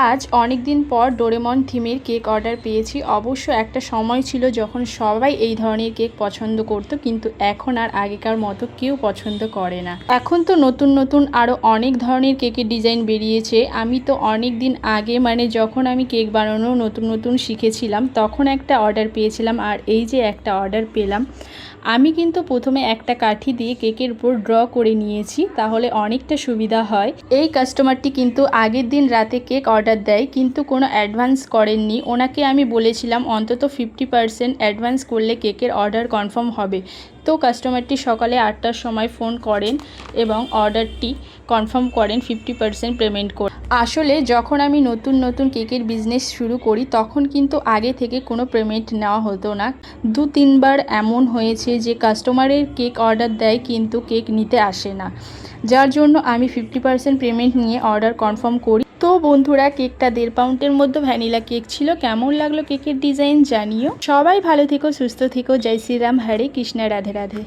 আজ অনেক দিন পর ডোরেমন থিমের কেক অর্ডার পেয়েছি। অবশ্য একটা সময় ছিল যখন সবাই এই ধরনের কেক পছন্দ করত, কিন্তু এখন আর আগেকার মতো কেউ পছন্দ করে না। এখন তো নতুন নতুন আরও অনেক ধরনের কেকের ডিজাইন বেরিয়েছে। আমি তো অনেক দিন আগে, মানে যখন আমি কেক বানানো নতুন নতুন শিখেছিলাম, তখন একটা অর্ডার পেয়েছিলাম। আর এই যে একটা অর্ডার পেলাম, আমি কিন্তু প্রথমে একটা কাঠি দিয়ে কেকের উপর ড্র করে নিয়েছি, তাহলে অনেকটা সুবিধা হয়। এই কাস্টমারটি কিন্তু আগের দিন রাতে কেক অর্ডার দেয়, কিন্তু কোনো অ্যাডভান্স করেননি। ওনাকে আমি বলেছিলাম অন্তত 50% অ্যাডভান্স করলে কেকের অর্ডার কনফার্ম হবে। তো কাস্টমারটি সকালে 8টার সময় ফোন করেন এবং অর্ডারটি কনফার্ম করেন 50% পেমেন্ট করে। আসলে যখন আমি নতুন নতুন কেকের বিজনেস শুরু করি, তখন কিন্তু আগে থেকে কোনো পেমেন্ট নেওয়া হতো না। 2-3বার এমন হয়েছে যে কাস্টমারের কেক অর্ডার দেয় কিন্তু কেক নিতে আসে না, যার জন্য আমি 50% পেমেন্ট নিয়ে অর্ডার কনফার্ম করি। তো বন্ধুরা, কেকটা 1.5 পাউন্ডের মধ্যে ভ্যানিলা কেক ছিল। কেমন লাগলো কেকের ডিজাইন জানিও। সবাই ভালো থেকো, সুস্থ থেকো। জয় শ্রীরাম, হরে কৃষ্ণ, রাধে রাধে।